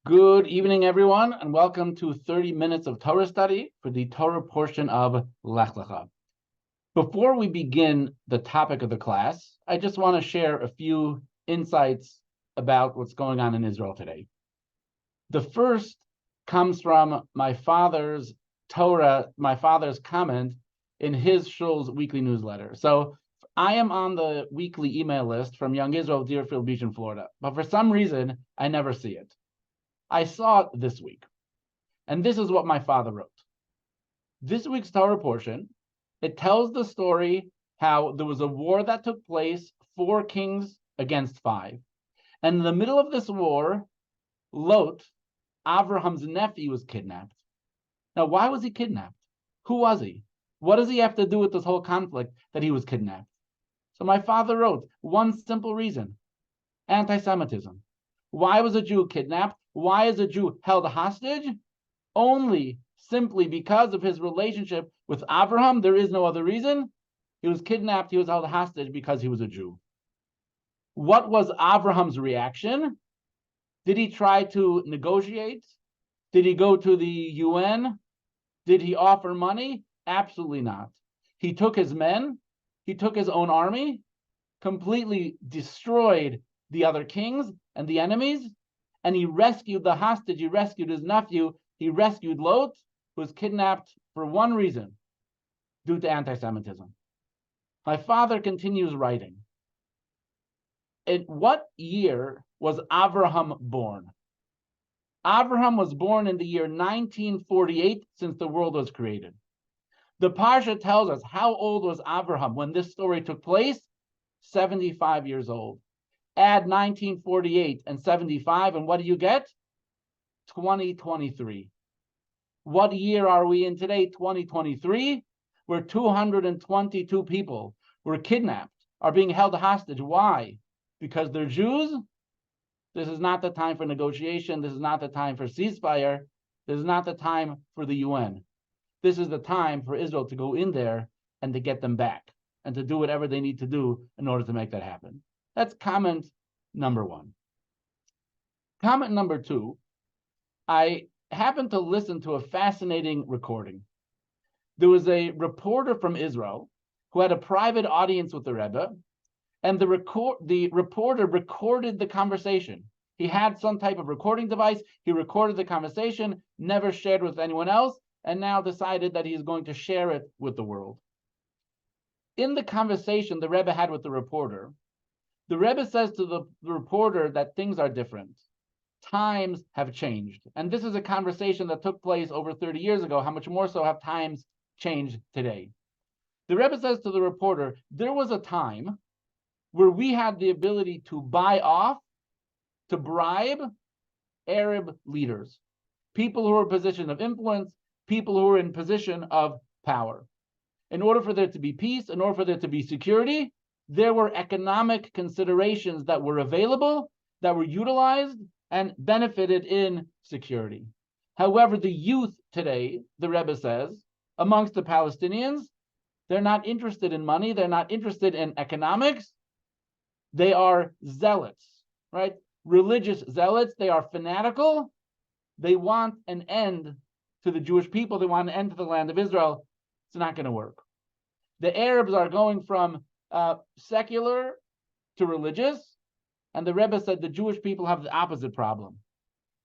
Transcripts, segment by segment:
Good evening, everyone, and welcome to 30 minutes of Torah study for the Torah portion of Lecha. Before we begin the topic of the class, I just want to share a few insights about what's going on in Israel today. The first comes from my father's comment in his shul's weekly newsletter. So I am on the weekly email list from Young Israel, Deerfield Beach in Florida, but for some reason, I never see it. I saw it this week, and this is what my father wrote. This week's Torah portion, it tells the story how there was a war that took place, 4 kings against 5. And in the middle of this war, Lot, Abraham's nephew, was kidnapped. Now, why was he kidnapped? Who was he? What does he have to do with this whole conflict that he was kidnapped? So my father wrote, one simple reason: anti-Semitism. Why was a Jew kidnapped? Why is a Jew held hostage? Only simply because of his relationship with Abraham. There is no other reason. He was kidnapped, he was held hostage because he was a Jew. What was Abraham's reaction? Did he try to negotiate? Did he go to the UN? Did he offer money? Absolutely not. He took his men, he took his own army, completely destroyed the other kings and the enemies, and he rescued the hostage, he rescued his nephew, he rescued Lot, who was kidnapped for one reason, due to anti-Semitism. My father continues writing. In what year was Abraham born? Abraham was born in the year 1948, since the world was created. The Parsha tells us how old was Abraham when this story took place? 75 years old. Add 1948 and 75, and what do you get? 2023. What year are we in today? 2023. Where 222 people were kidnapped, are being held hostage. Why? Because they're Jews? This is not the time for negotiation. This is not the time for ceasefire. This is not the time for the UN. This is the time for Israel to go in there and to get them back and to do whatever they need to do in order to make that happen. That's comment number 1. Comment number 2, I happened to listen to a fascinating recording. There was a reporter from Israel who had a private audience with the Rebbe, and the reporter recorded the conversation. He had some type of recording device. He recorded the conversation, never shared with anyone else, and now decided that he's going to share it with the world. In the conversation the Rebbe had with the Rebbe says to the reporter that things are different. Times have changed. And this is a conversation that took place over 30 years ago. How much more so have times changed today? The Rebbe says to the reporter, there was a time where we had the ability to buy off, to bribe Arab leaders, people who were in position of influence, people who were in position of power. In order for there to be peace, in order for there to be security, there were economic considerations that were available, that were utilized, and benefited in security. However, the youth today, the Rebbe says, amongst the Palestinians, they're not interested in money, they're not interested in economics, they are zealots, right? Religious zealots, they are fanatical, they want an end to the Jewish people, they want an end to the land of Israel. It's not going to work. The Arabs are going from secular to religious, and the Rebbe said the Jewish people have the opposite problem.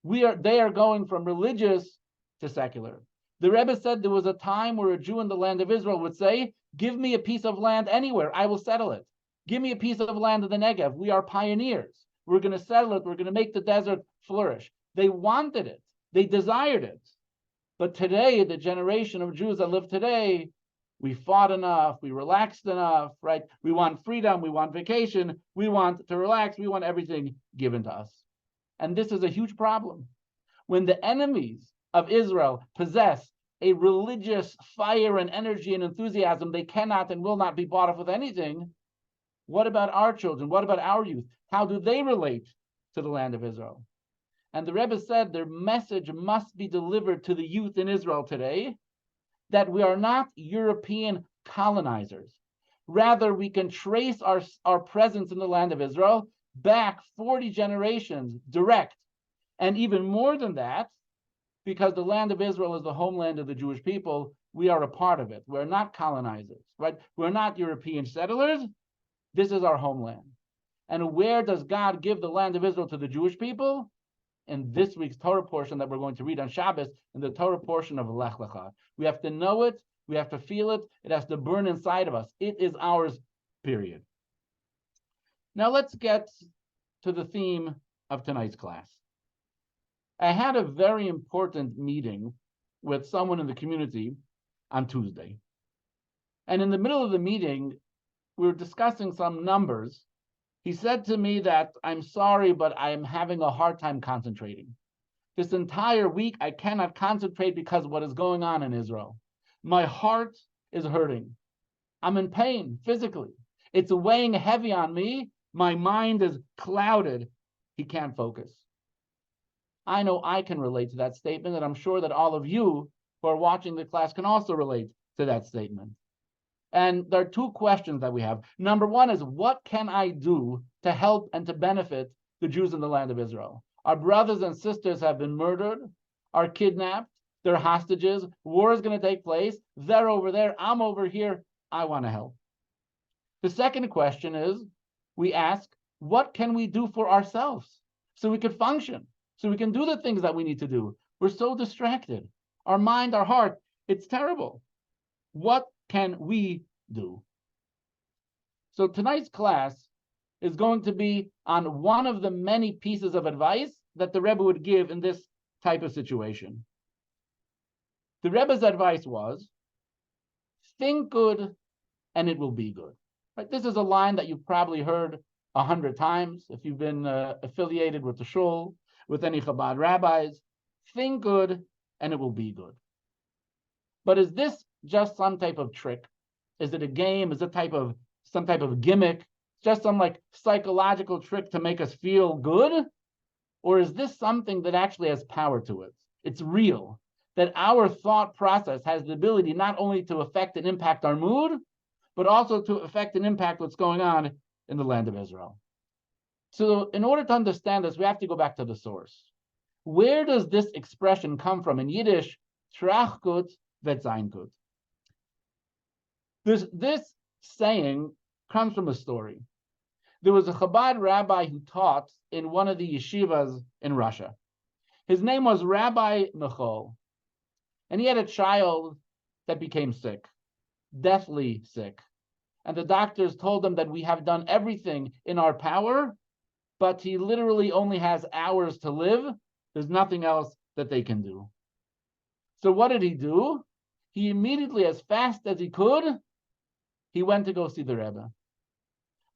They are going from religious to secular. The Rebbe said there was a time where a Jew in the land of Israel would say, give me a piece of land anywhere, I will settle it. Give me a piece of land in the Negev. We are pioneers. We're going to settle it. We're going to make the desert flourish. They wanted it. They desired it. But today, the generation of Jews that live today, we fought enough, we relaxed enough, right? We want freedom, we want vacation, we want to relax, we want everything given to us. And this is a huge problem. When the enemies of Israel possess a religious fire and energy and enthusiasm, they cannot and will not be bought off with anything. What about our children? What about our youth? How do they relate to the land of Israel? And the Rebbe said their message must be delivered to the youth in Israel today, that we are not European colonizers. Rather, we can trace our presence in the land of Israel back 40 generations direct, And even more than that, because the land of Israel is the homeland of the Jewish people, we are a part of it. We're not colonizers, right? We're not European settlers. This is our homeland. And where does God give the land of Israel to the Jewish people? In this week's Torah portion that we're going to read on Shabbos, in the Torah portion of Lech Lecha. We have to know it. We have to feel it. It has to burn inside of us. It is ours, period. Now let's get to the theme of tonight's class. I had a very important meeting with someone in the community on Tuesday. And in the middle of the meeting, we were discussing some numbers. He said to me that, I'm sorry, but I'm having a hard time concentrating. This entire week, I cannot concentrate because of what is going on in Israel. My heart is hurting. I'm in pain physically. It's weighing heavy on me. My mind is clouded. He can't focus. I know I can relate to that statement, and I'm sure that all of you who are watching the class can also relate to that statement. And there are two questions that we have. Number one is, what can I do to help and to benefit the Jews in the land of Israel? Our brothers and sisters have been murdered, are kidnapped, they're hostages, war is going to take place, they're over there, I'm over here, I want to help. The second question is, we ask, what can we do for ourselves so we can function, so we can do the things that we need to do? We're so distracted. Our mind, our heart, it's terrible. What can we do? So tonight's class is going to be on one of the many pieces of advice that the Rebbe would give in this type of situation. The Rebbe's advice was, think good and it will be good. Right? This is a line that you've probably heard 100 times if you've been affiliated with the shul, with any Chabad rabbis. Think good and it will be good. But is this just some type of trick? Is it a game? Is it some type of gimmick? Just some like psychological trick to make us feel good? Or is this something that actually has power to it? It's real, that our thought process has the ability not only to affect and impact our mood, but also to affect and impact what's going on in the land of Israel. So in order to understand this, we have to go back to the source. Where does this expression come from? In Yiddish, trach gut vet sein gut. This saying comes from a story. There was a Chabad rabbi who taught in one of the yeshivas in Russia. His name was Rabbi Michal, and he had a child that became sick, deathly sick. And the doctors told him that we have done everything in our power, but he literally only has hours to live. There's nothing else that they can do. So what did he do? He immediately, as fast as he could, he went to go see the Rebbe.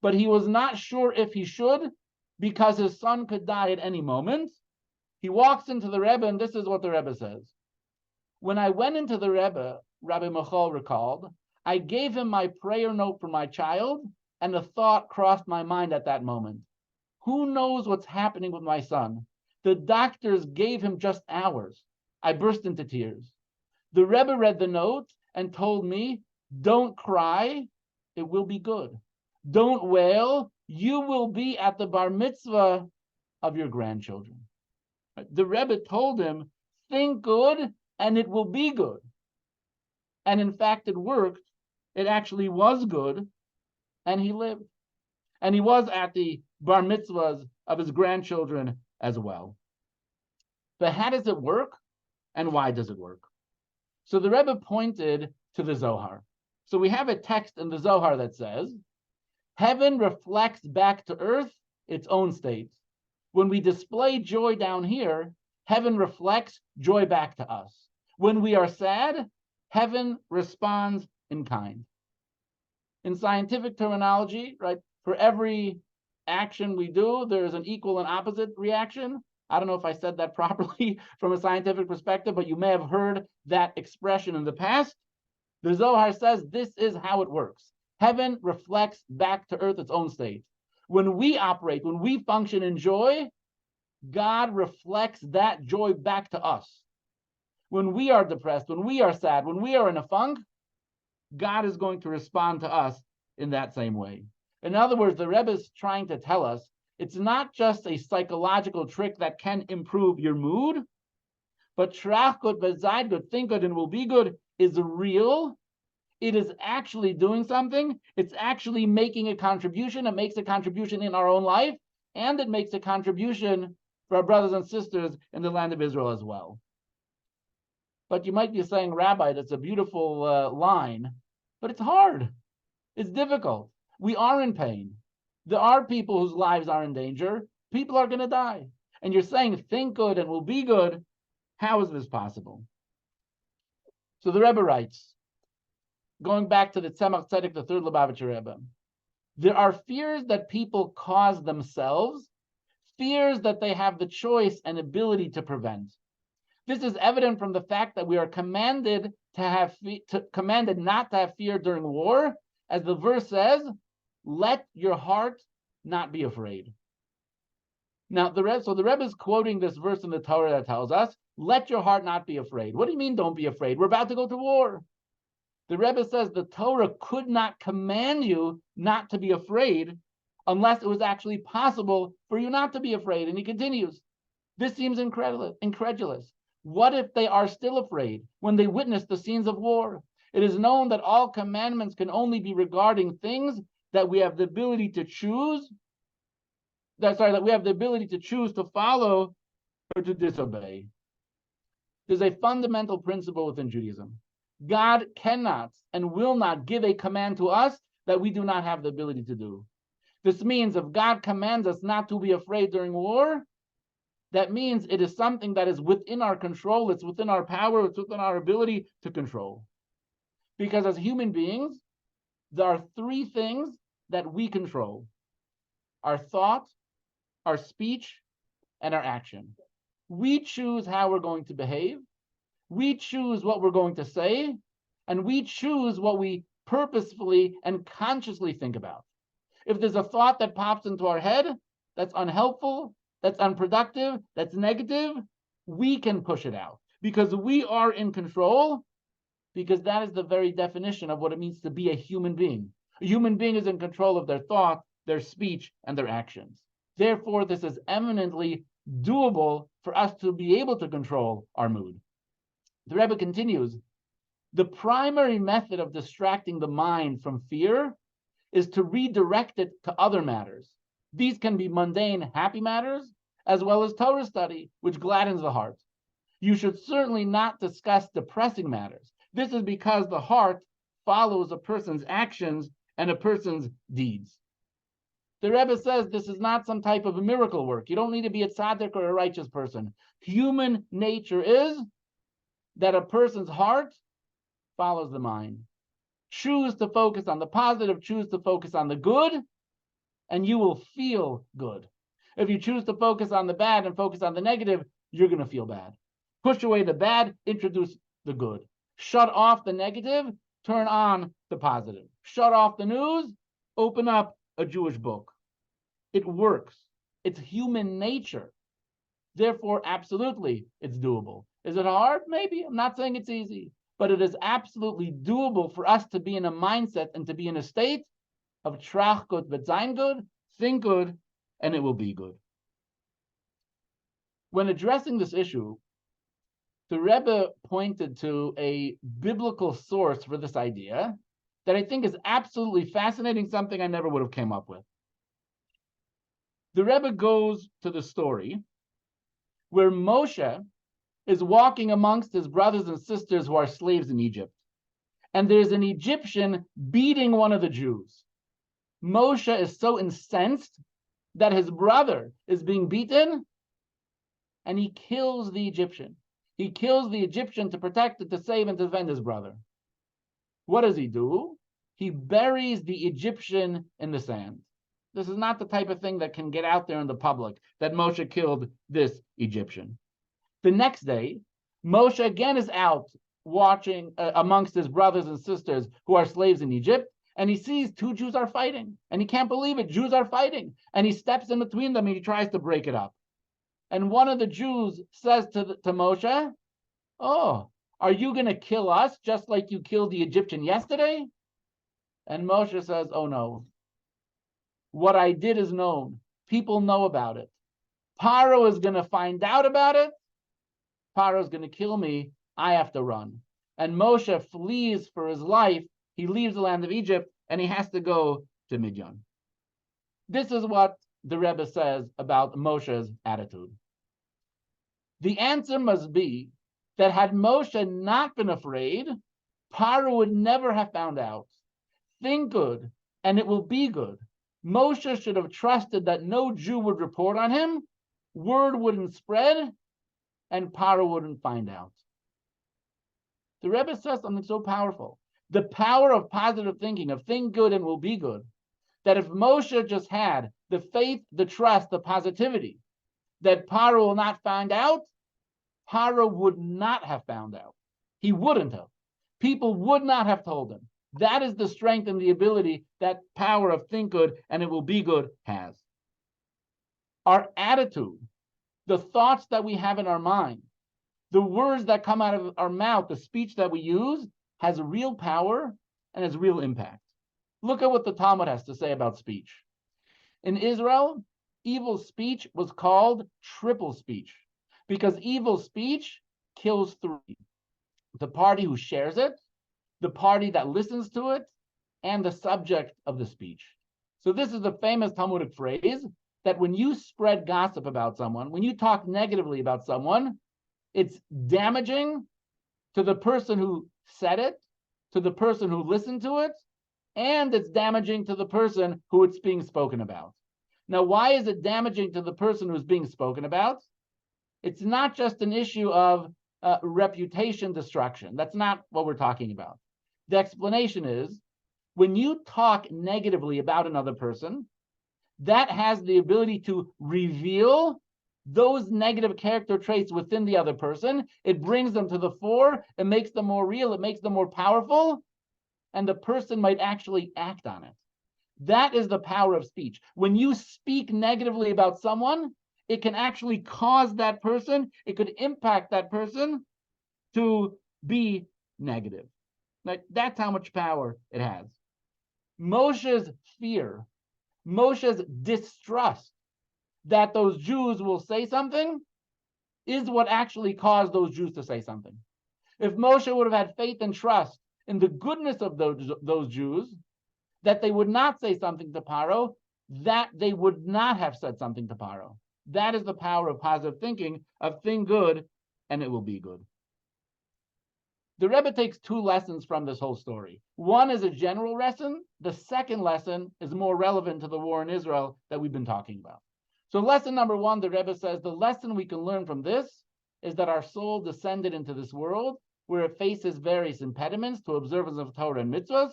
But he was not sure if he should, because his son could die at any moment. He walks into the Rebbe, and this is what the Rebbe says. When I went into the Rebbe, Rabbi Michal recalled, I gave him my prayer note for my child, and a thought crossed my mind at that moment. Who knows what's happening with my son? The doctors gave him just hours. I burst into tears. The Rebbe read the note and told me, don't cry, it will be good. Don't wail, you will be at the bar mitzvah of your grandchildren. The Rebbe told him, think good and it will be good. And in fact, it worked. It actually was good, and he lived. And he was at the bar mitzvahs of his grandchildren as well. But how does it work, and why does it work? So the Rebbe pointed to the Zohar. So we have a text in the Zohar that says, heaven reflects back to earth its own state. When we display joy down here, heaven reflects joy back to us. When we are sad, heaven responds in kind. In scientific terminology, right, for every action we do, there's an equal and opposite reaction. I don't know if I said that properly from a scientific perspective, but you may have heard that expression in the past. The Zohar says this is how it works. Heaven reflects back to earth its own state. When we operate, when we function in joy, God reflects that joy back to us. When we are depressed, when we are sad, when we are in a funk, God is going to respond to us in that same way. In other words, the Rebbe is trying to tell us It's not just a psychological trick that can improve your mood, but trach good, v'zayd good, think good, and will be good is real. It is actually doing something. It's actually making a contribution. It makes a contribution in our own life, and it makes a contribution for our brothers and sisters in the land of Israel as well. But you might be saying, Rabbi, that's a beautiful line, but it's hard. It's difficult. We are in pain. There are people whose lives are in danger. People are going to die. And you're saying, think good and will be good. How is this possible? So the Rebbe writes, going back to the Tzemach Tzedek, the third Lubavitcher Rebbe, there are fears that people cause themselves, fears that they have the choice and ability to prevent. This is evident from the fact that we are commanded commanded not to have fear during war, as the verse says, "Let your heart not be afraid." Now, the Rebbe is quoting this verse in the Torah that tells us, "Let your heart not be afraid." What do you mean, don't be afraid? We're about to go to war. The Rebbe says the Torah could not command you not to be afraid unless it was actually possible for you not to be afraid. And he continues, this seems incredulous. What if they are still afraid when they witness the scenes of war? It is known that all commandments can only be regarding things that we have the ability to choose, that we have the ability to choose to follow or to disobey. There's a fundamental principle within Judaism. God cannot and will not give a command to us that we do not have the ability to do. This means if God commands us not to be afraid during war, that means it is something that is within our control, it's within our power, it's within our ability to control. Because as human beings, there are three things that we control: our thought, our speech, and our action. We choose how we're going to behave, we choose what we're going to say, and we choose what we purposefully and consciously think about. If there's a thought that pops into our head that's unhelpful, that's unproductive, that's negative, we can push it out because we are in control, because that is the very definition of what it means to be a human being. A human being is in control of their thought, their speech, and their actions. Therefore, this is eminently doable for us to be able to control our mood. The Rebbe continues, the primary method of distracting the mind from fear is to redirect it to other matters. These can be mundane, happy matters, as well as Torah study, which gladdens the heart. You should certainly not discuss depressing matters. This is because the heart follows a person's actions and a person's deeds. The Rebbe says this is not some type of a miracle work. You don't need to be a tzaddik or a righteous person. Human nature is that a person's heart follows the mind. Choose to focus on the positive, choose to focus on the good, and you will feel good. If you choose to focus on the bad and focus on the negative, you're going to feel bad. Push away the bad, introduce the good. Shut off the negative, turn on the positive. Shut off the news, open up a Jewish book. It works. It's human nature. Therefore, absolutely, it's doable. Is it hard? Maybe. I'm not saying it's easy, but it is absolutely doable for us to be in a mindset and to be in a state of trach good, v'zayin good, think good, and it will be good. When addressing this issue, the Rebbe pointed to a biblical source for this idea that I think is absolutely fascinating, something I never would have came up with. The Rebbe goes to the story where Moshe is walking amongst his brothers and sisters who are slaves in Egypt. And there's an Egyptian beating one of the Jews. Moshe is so incensed that his brother is being beaten, and he kills the Egyptian. He kills the Egyptian to protect it, to save and to defend his brother. What does he do? He buries the Egyptian in the sand. This is not the type of thing that can get out there in the public, that Moshe killed this Egyptian. The next day, Moshe again is out watching amongst his brothers and sisters who are slaves in Egypt, and he sees two Jews are fighting, and he can't believe it. Jews are fighting, and he steps in between them and he tries to break it up. And one of the Jews says to Moshe, "Oh, are you going to kill us just like you killed the Egyptian yesterday?" And Moshe says, "Oh no. What I did is known. People know about it. Paro is going to find out about it. Paro is going to kill me. I have to run. And Moshe flees for his life. He leaves the land of Egypt and he has to go to Midian. This is what the Rebbe says about Moshe's attitude. The answer must be that had Moshe not been afraid, Paro would never have found out. Think good, and it will be good. Moshe should have trusted that no Jew would report on him, word wouldn't spread, and Paro wouldn't find out. The Rebbe says something so powerful. The power of positive thinking, of think good and will be good, that if Moshe just had the faith, the trust, the positivity, that Paro will not find out, Paro would not have found out. He wouldn't have. People would not have told him. That is the strength and the ability that power of think good and it will be good has. Our attitude, the thoughts that we have in our mind, the words that come out of our mouth, the speech that we use, has real power and has real impact. Look at what the Talmud has to say about speech. In Israel, evil speech was called triple speech because evil speech kills three: the party who shares it, the party that listens to it, and the subject of the speech. So this is the famous Talmudic phrase that when you spread gossip about someone, when you talk negatively about someone, it's damaging to the person who said it, to the person who listened to it, and it's damaging to the person who it's being spoken about. Now, why is it damaging to the person who's being spoken about? It's not just an issue of reputation destruction. That's not what we're talking about. The explanation is, when you talk negatively about another person, that has the ability to reveal those negative character traits within the other person. It brings them to the fore, it makes them more real, it makes them more powerful, and the person might actually act on it. That is the power of speech. When you speak negatively about someone, it can actually cause that person, it could impact that person to be negative. Like, that's how much power it has. Moshe's fear, Moshe's distrust that those Jews will say something is what actually caused those Jews to say something. If Moshe would have had faith and trust in the goodness of those Jews, that they would not say something to Paro, that they would not have said something to Paro. That is the power of positive thinking, of think good, and it will be good. The Rebbe takes two lessons from this whole story. One is a general lesson. The second lesson is more relevant to the war in Israel that we've been talking about. So lesson number one, the Rebbe says, the lesson we can learn from this is that our soul descended into this world where it faces various impediments to observance of Torah and mitzvahs.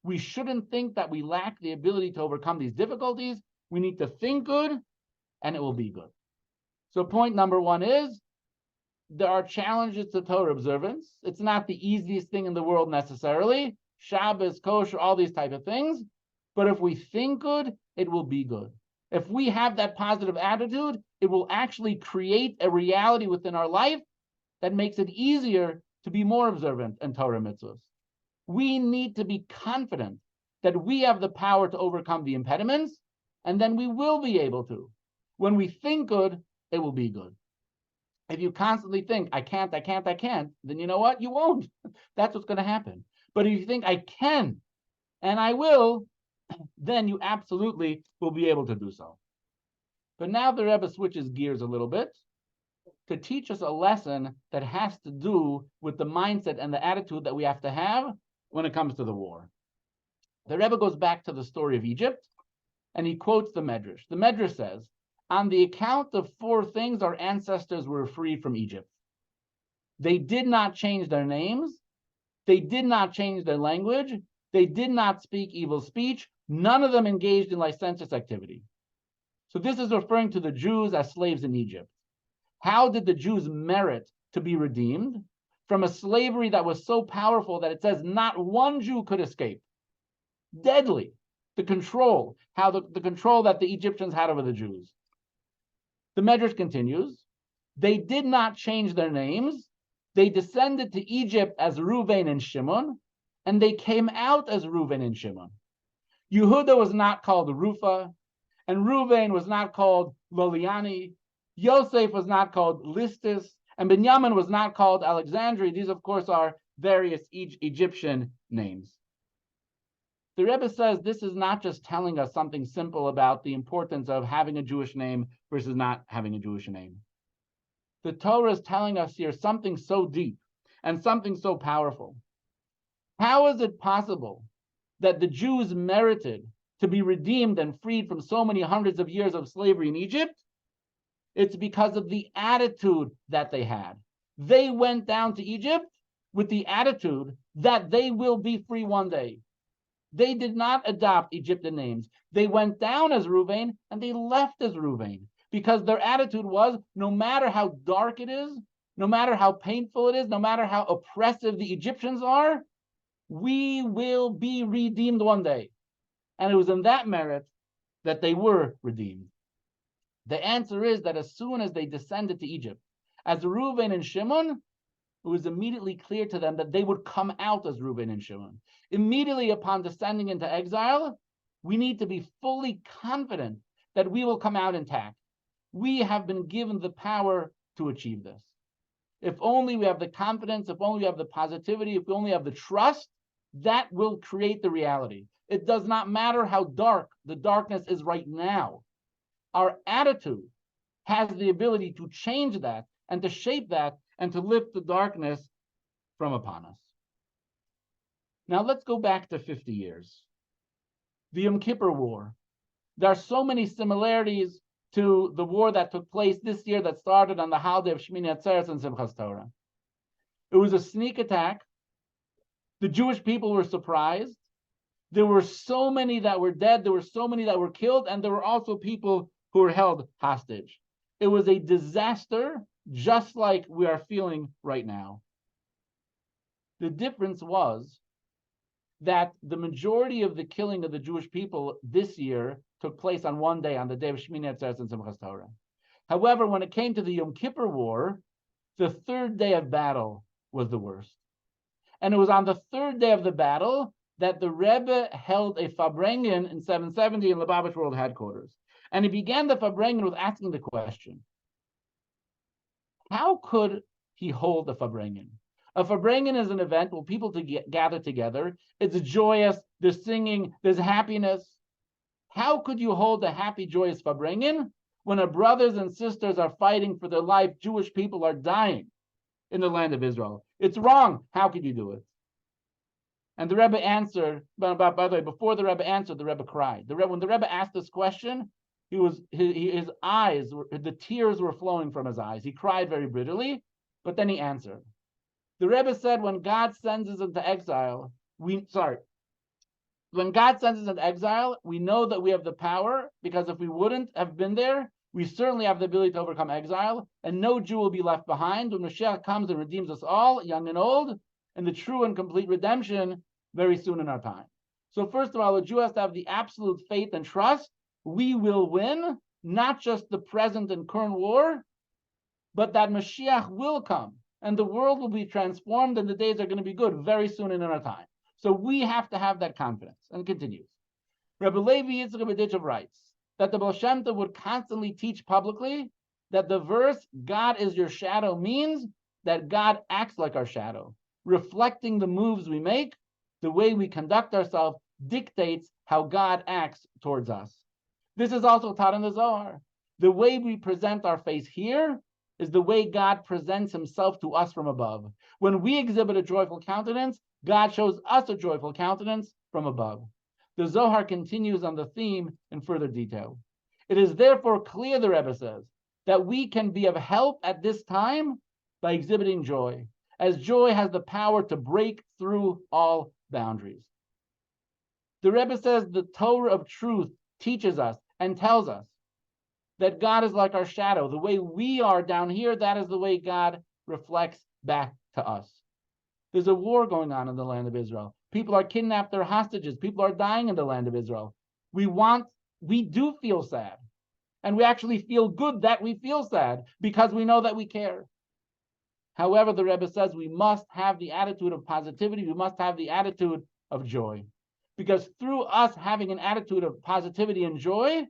We shouldn't think that we lack the ability to overcome these difficulties. We need to think good, and it will be good. So point number one is, there are challenges to Torah observance. It's not the easiest thing in the world necessarily. Shabbos, kosher, all these type of things. But if we think good, it will be good. If we have that positive attitude, it will actually create a reality within our life that makes it easier to be more observant in Torah mitzvahs. We need to be confident that we have the power to overcome the impediments, and then we will be able to. When we think good, it will be good. If you constantly think, I can't, then you know what? You won't. That's what's going to happen. But if you think, I can, and I will, then you absolutely will be able to do so. But now the Rebbe switches gears a little bit to teach us a lesson that has to do with the mindset and the attitude that we have to have when it comes to the war. The Rebbe goes back to the story of Egypt, and he quotes the Medrash. The Medrash says, on the account of four things, our ancestors were freed from Egypt. They did not change their names. They did not change their language. They did not speak evil speech. None of them engaged in licentious activity. So this is referring to the Jews as slaves in Egypt. How did the Jews merit to be redeemed from a slavery that was so powerful that it says not one Jew could escape? Deadly. The control, how the control that the Egyptians had over the Jews. The Medrash continues, they did not change their names. They descended to Egypt as Reuven and Shimon, and they came out as Reuven and Shimon. Yehuda was not called Rufa, And Reuven was not called Loliani. Yosef was not called Listus. And Benjamin was not called Alexandria. These, of course, are various Egyptian names. The Rebbe says this is not just telling us something simple about the importance of having a Jewish name versus not having a Jewish name. The Torah is telling us here something so deep and something so powerful. How is it possible that the Jews merited to be redeemed and freed from so many hundreds of years of slavery in Egypt? It's because of the attitude that they had. They went down to Egypt with the attitude that they will be free one day. They did not adopt Egyptian names. They went down as Reuven and they left as Reuven because their attitude was, no matter how dark it is, no matter how painful it is, no matter how oppressive the Egyptians are, we will be redeemed one day. And it was in that merit that they were redeemed. The answer is that as soon as they descended to Egypt, as Reuven and Shimon, it was immediately clear to them that they would come out as Reuven and Shimon. Immediately upon descending into exile, we need to be fully confident that we will come out intact. We have been given the power to achieve this. If only we have the confidence, if only we have the positivity, if we only have the trust, that will create the reality. It does not matter how dark the darkness is right now. Our attitude has the ability to change that and to shape that and to lift the darkness from upon us. Now let's go back to 50 years. The Yom Kippur War. There are so many similarities to the war that took place this year that started on the holiday of Shmini Atzeres and Simchas Torah. It was a sneak attack. The Jewish people were surprised. There were so many that were dead. There were so many that were killed. And there were also people who were held hostage. It was a disaster, just like we are feeling right now. The difference was that the majority of the killing of the Jewish people this year took place on one day, on the day of Shmini Atzeres and Simchas Torah. However, when it came to the Yom Kippur War, the third day of battle was the worst. And it was on the third day of the battle that the Rebbe held a Farbrengen in 770 in Lubavitch World Headquarters. And he began the Farbrengen with asking the question, how could he hold a Farbrengen? A Farbrengen is an event where people gather together. It's joyous, there's singing, there's happiness. How could you hold a happy, joyous Farbrengen when our brothers and sisters are fighting for their life? Jewish people are dying in the land of Israel. It's wrong. How could you do it? And the Rebbe answered, by the way, before the Rebbe answered, the Rebbe cried. When the Rebbe asked this question, his eyes, the tears were flowing from his eyes. He cried very bitterly, but then he answered. The Rebbe said, when God sends us into exile, we know that we have the power, because if we wouldn't have been there, we certainly have the ability to overcome exile, and no Jew will be left behind when Mashiach comes and redeems us all, young and old, and the true and complete redemption very soon in our time. So first of all, a Jew has to have the absolute faith and trust. We will win, not just the present and current war, but that Mashiach will come, and the world will be transformed, and the days are going to be good very soon in our time. So we have to have that confidence. And it continues. Rabbi Levi Yitzchak Bedichev writes that the Baal Shem Tov would constantly teach publicly that the verse, God is your shadow, means that God acts like our shadow. Reflecting the moves we make, the way we conduct ourselves dictates how God acts towards us. This is also taught in the Zohar. The way we present our face here is the way God presents himself to us from above. When we exhibit a joyful countenance, God shows us a joyful countenance from above. The Zohar continues on the theme in further detail. It is therefore clear, the Rebbe says, that we can be of help at this time by exhibiting joy, as joy has the power to break through all boundaries. The Rebbe says the Torah of truth teaches us and tells us that God is like our shadow. The way we are down here, that is the way God reflects back to us. There's a war going on in the land of Israel. People are kidnapped, they're hostages. People are dying in the land of Israel. We do feel sad. And we actually feel good that we feel sad because we know that we care. However, the Rebbe says we must have the attitude of positivity. We must have the attitude of joy. Because through us having an attitude of positivity and joy,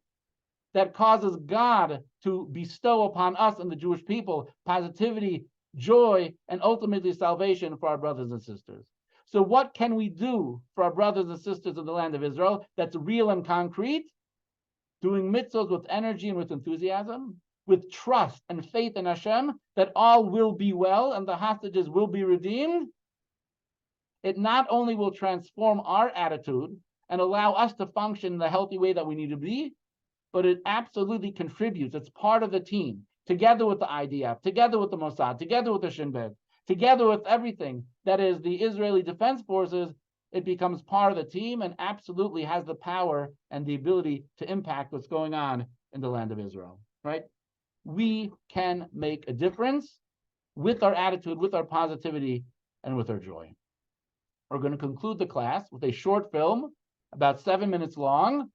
that causes God to bestow upon us and the Jewish people positivity, joy, and ultimately salvation for our brothers and sisters. So what can we do for our brothers and sisters in the land of Israel that's real and concrete? Doing mitzvahs with energy and with enthusiasm, with trust and faith in Hashem that all will be well and the hostages will be redeemed. It not only will transform our attitude and allow us to function in the healthy way that we need to be, but it absolutely contributes. It's part of the team, together with the IDF, together with the Mossad, together with the Shin Bet, together with everything that is the Israeli Defense Forces. It becomes part of the team and absolutely has the power and the ability to impact what's going on in the land of Israel, right? We can make a difference with our attitude, with our positivity, and with our joy. We're going to conclude the class with a short film, about 7 minutes long,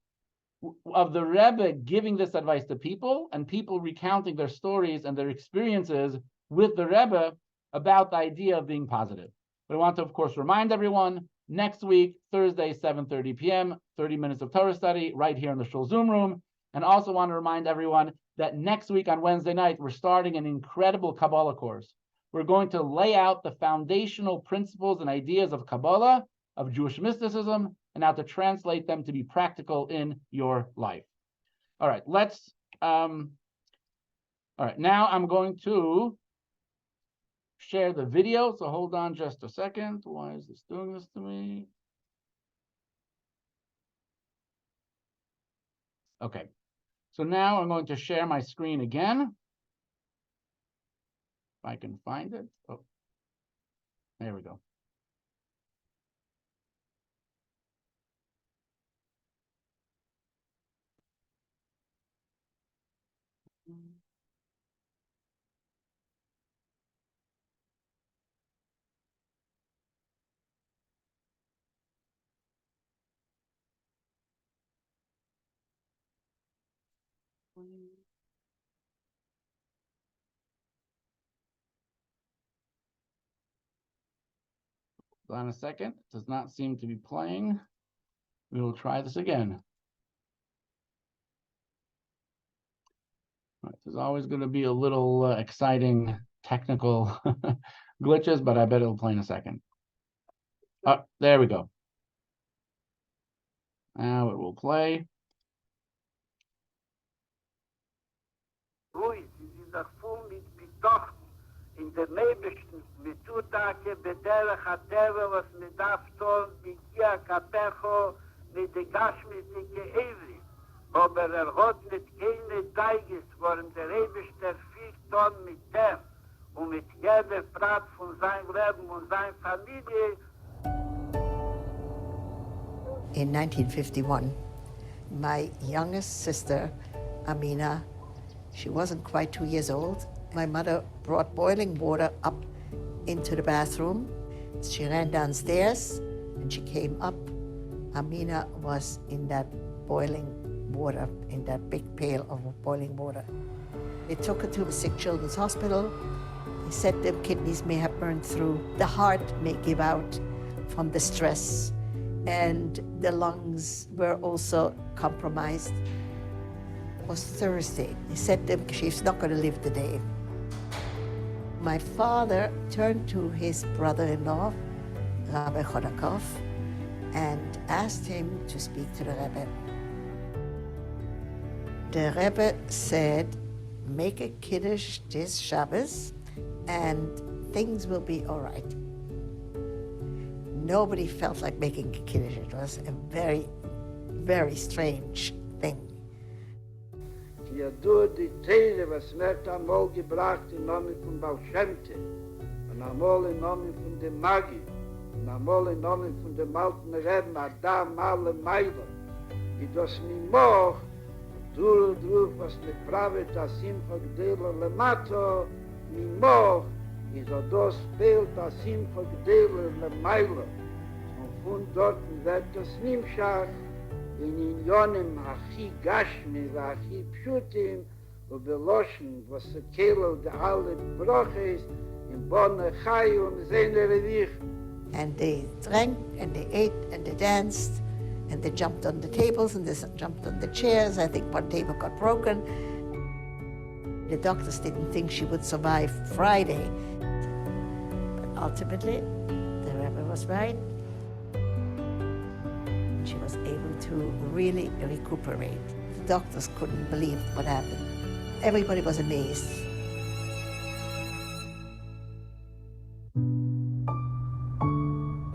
of the Rebbe giving this advice to people and people recounting their stories and their experiences with the Rebbe about the idea of being positive. But I want to, of course, remind everyone, next week, Thursday, 7:30 p.m., 30 minutes of Torah study right here in the Shul Zoom room. And also want to remind everyone that next week on Wednesday night, we're starting an incredible Kabbalah course. We're going to lay out the foundational principles and ideas of Kabbalah, of Jewish mysticism, and how to translate them to be practical in your life. All right, now I'm going to share the video, so hold on just a second. Why is this doing this to me? Okay, so now I'm going to share my screen again. If I can find it. Oh, there we go. Hold on a second. It does not seem to be playing. We will try this again. Right, there's always going to be a little exciting technical glitches, but I bet it'll play in a second. Oh, there we go. Now it will play. In der Nebesten, mit Tutake, bederach Ateve, was mit Afton, mit Gia Kapecho, mit der Gashmitike Evri. Aber hat nicht keine Teiges, warum der Ebester 4 Tonnen mit dem und mit jeder Prat von seinem Leben und seiner Familie. In 1951, my youngest sister, Amina, she wasn't quite 2 years old. My mother brought boiling water up into the bathroom. She ran downstairs and she came up. Amina was in that boiling water, in that big pail of boiling water. They took her to the Sick Children's Hospital. They said the kidneys may have burned through. The heart may give out from the stress. And the lungs were also compromised. It was Thursday. They said that she's not going to live the day. My father turned to his brother-in-law, Rabbi Chodakov, and asked him to speak to the Rebbe. The Rebbe said, make a Kiddush this Shabbos and things will be all right. Nobody felt like making a Kiddush. It was a very, very strange thing. Ja, du, die Teile, was wird einmal gebracht im Namen von Baal Shem Tov, und einmal im Namen von dem Magi, und einmal im Namen von dem alten Rebbe, Adam, alle Meiler, die das nicht moch, durch, was mit Pravet, das Simcha Gdela Lemato, nicht moch, ist auch das Bild, das Simcha Gdela Lemeiler. Und von dort wird das Nimschach, in Unionen הכי גשמי והכי פשוטים ובלושן וסקלו דעלה ברוכס עם בונה חיו ומזיין רביך. And they drank and they ate and they danced And they jumped on the tables and they jumped on the chairs. I think one table got broken. The doctors didn't think she would survive Friday. But ultimately, the Rebbe was right. She was able to really recuperate. The doctors couldn't believe what happened. Everybody was amazed.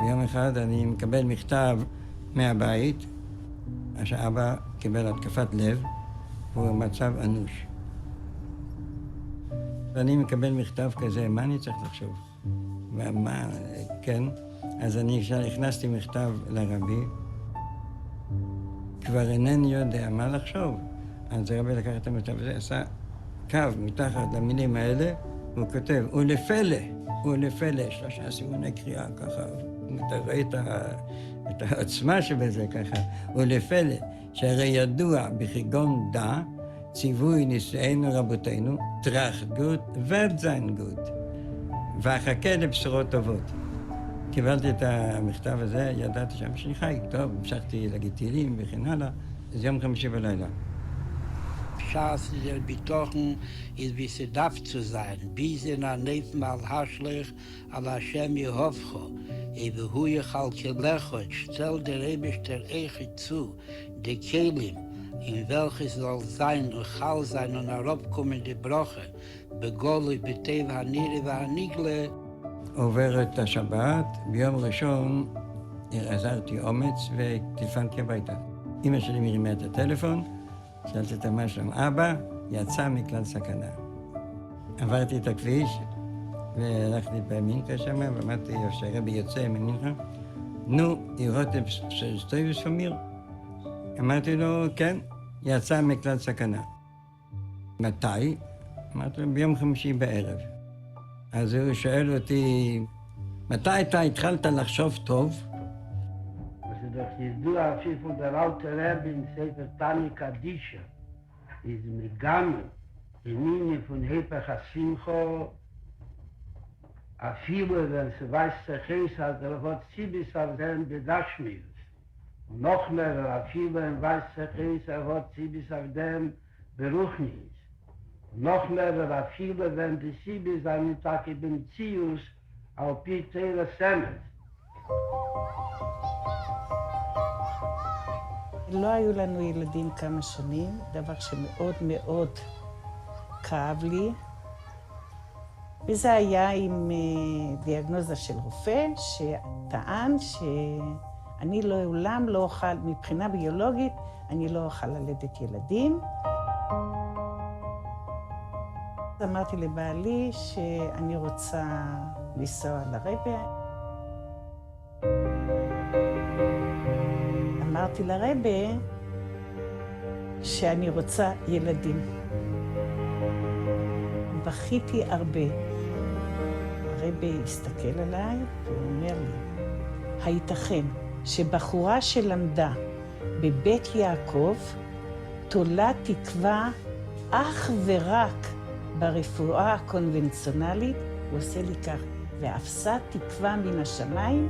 יום אחד אני מקבל מכתב מהבית, שאבא קיבל התקפת לב, והוא במצב אנוש. ואני מקבל מכתב כזה, מה אני צריך לחשוב? ומה, כן, אז אני הכנסתי מכתב לרבי, כבר אינני יודע מה לחשוב. אז הרבי לקח את המכתב הזה, עשה קו מתחת למילים האלה, והוא כותב, ולפלא, 3 סימני קריאה ככה, אתה רואה את העוצמה שבזה ככה, ולפלא, שהרי ידוע בכגון דע, ציווי נישואינו רבותינו, טראח גוט ורדזיין גוט, ואחכה לבשורות טובות. קיבלתי את המכתב הזה, ידעתי שם שאני חי, טוב, המשכתי להגיד תהילים וכן הלאה, זה יום חמישי בלילה. Schaß der Betochen ist, wie sie darf zu sein, bis in der Nefen al-Haschlich al-Hashem Yehovcho, ewe huyech al-Kelechot, stell der Ebesch der Eche zu, de Kelim, in welches soll sein und Chal sein und herabkommen die Broche, begolui betev hanire והניגלה. עוברת השבת, ביום ראשון עזרתי אומץ וטלפנתי הביתה. אמא שלי מרימה את הטלפון, שאלתי אותה מה שלום, אבא יצא מכלל סכנה. עברתי את הכביש והלכתי במינכה שם, ואמרתי שהרבי יוצא ממינכה. נו, אירותם שטויבס פמיר? אמרתי לו, כן, יצא מכלל סכנה. מתי? אמרתי לו, ביום חמישי בערב. אז הוא שואל אותי, מתי אתה התחלת לחשוב טוב? Doch ידוע אפילו von der alte Rebbe in Sefer Tani Kadisha ist Megame, die Linie von Hepech Asimcho, אפילו wenn sie weiß sich heiß hat, hat sie bis auf den Bedashmius. Und noch mehr, אפילו wenn weiß sich heiß, hat sie bis auf den Beruchnis. Und noch mehr, אפילו wenn die sie bis auf den Tag in Zius, auf Pieter Semet. לא היו לנו ילדים כמה שנים, דבר שמאוד מאוד כאב לי. וזה היה עם דיאגנוזה של רופא, שטען שאני לעולם לא אוכל, מבחינה ביולוגית, אני לא אוכל ללדת ילדים. אמרתי לבעלי שאני רוצה לנסוע לרבי. אמרתי לרבי שאני רוצה ילדים. בכיתי הרבה. הרבי הסתכל עליי ואומר לי, הייתכן שבחורה שלמדה בבית יעקב תולה תקווה אך ורק ברפואה הקונבנציונלית, הוא עושה לי כך, ואפסה תקווה מן השמיים,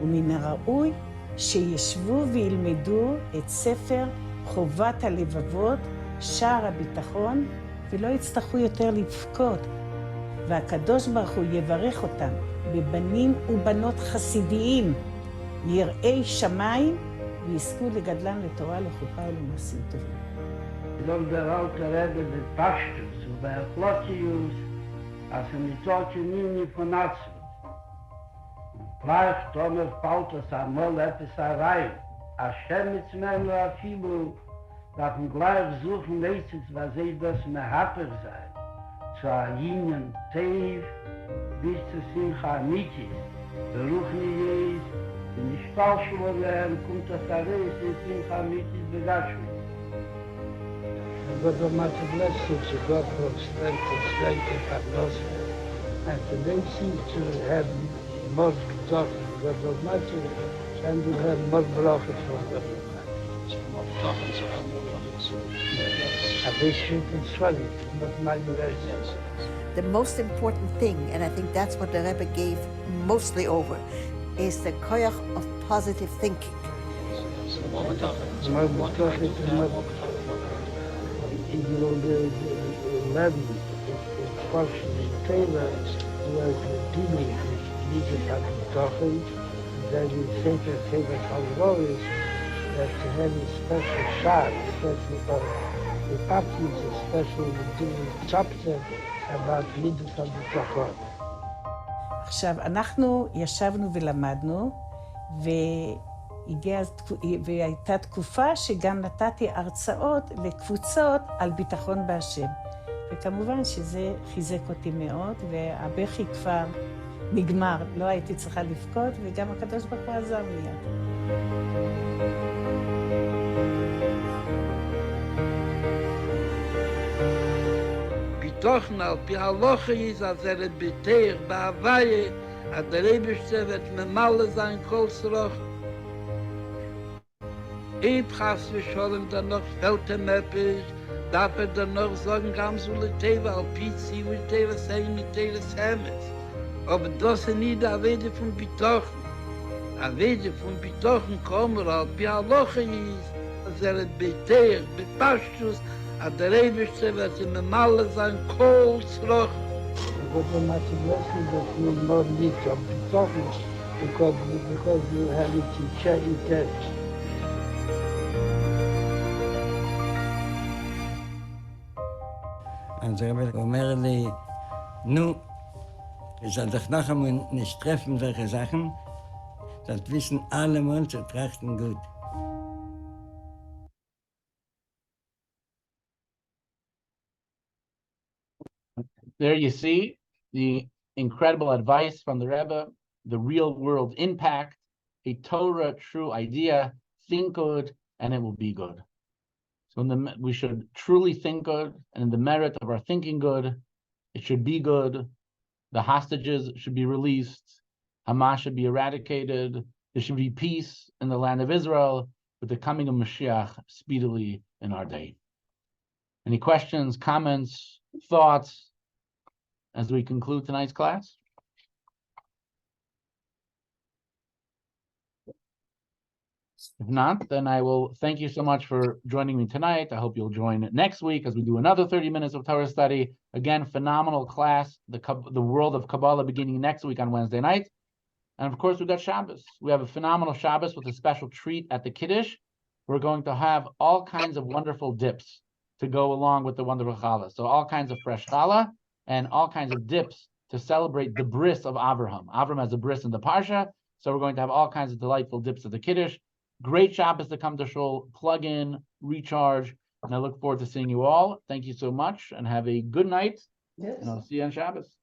ומן הראוי שישבו וילמדו את ספר חובת הלבבות, שער הביטחון, ולא יצטרכו יותר לבכות. והקדוש ברוך הוא יברך אותם בבנים ובנות חסידיים, יראי שמיים, ויזכו לגדלם לתורה, לחופה ולמעשים טובים. Doch der alte Rebbe der Pashtus und der Plotius, als die Tolkienini von Nazareth. Gleich Tomer Paulus amol etwas rein. Hashem mit Menlo Afibu, darf man gleich suchen, letztens, was das Mehaper sei. Zu Ahinen Teif, bis zu Simcha Amitis. Beruchni Jeis, wenn ich falsch wurde, kommt das Ares in Simcha Amitis Begashmi. God Almighty bless you, so God will strength and Parnasa. And today seems to have more talking. God Almighty and will have more bracha from God Almighty. More talking, so more talking. And they shoot and swallow it, not my words. The most important thing, and I think that's what the Rebbe gave mostly over, is the koyach of positive thinking. That we say to favorite Halloween that to have a special shot, especially for the Baptists, especially the different chapter about Midas HaBitachon. עכשיו, אנחנו ישבנו ולמדנו, והייתה תקופה שגם נתתי הרצאות לקבוצות על ביטחון בהשם. וכמובן שזה חיזק אותי מאוד, והבכי כבר נגמר, לא הייתי צריכה לבכות, וגם הקדוש ברוך הוא עזר מיד. ביטוחן על פי הלוכה איז אז ביטח בהוויה, עד הרבשצה ואת ממלא זין כל צרוך. Eet gas we sollen dan nog velten meppes, dapper dan nog sagen ganz so teva al pizzi mit teva sein mit teva sames. Aber das ist nicht eine Wede von Bitochen. Eine Wede von Bitochen kommen, als bei Loche ist, als Beteer, Bepastus, an der Ewigste wird in dem Malle sein Kohl zurück. But the motivation that you not need to Bitochen, because you have it to check it out. אז הרב אומר לי, נו, ich soll doch noch einmal nicht treffen, solche Sachen, sollt wissen, alle Menschen zu trachten gut. There you see the incredible advice from the Rebbe, the real world impact, a Torah true idea, think good, and it will be good. So we should truly think good, and in the merit of our thinking good, it should be good. The hostages should be released. Hamas should be eradicated. There should be peace in the land of Israel with the coming of Mashiach speedily in our day. Any questions, comments, thoughts as we conclude tonight's class? If not, then I will thank you so much for joining me tonight. I hope you'll join next week as we do another 30 minutes of Torah study. Again, phenomenal class, the world of Kabbalah beginning next week on Wednesday night. And of course, we've got Shabbos. We have a phenomenal Shabbos with a special treat at the Kiddush. We're going to have all kinds of wonderful dips to go along with the wonderful challah. So all kinds of fresh challah and all kinds of dips to celebrate the bris of Avraham. Avraham has a bris in the Parsha, so we're going to have all kinds of delightful dips at the Kiddush. Great Shabbos to come to shul, plug in, recharge, and I look forward to seeing you all. Thank you so much, and have a good night, and I'll see you on Shabbos.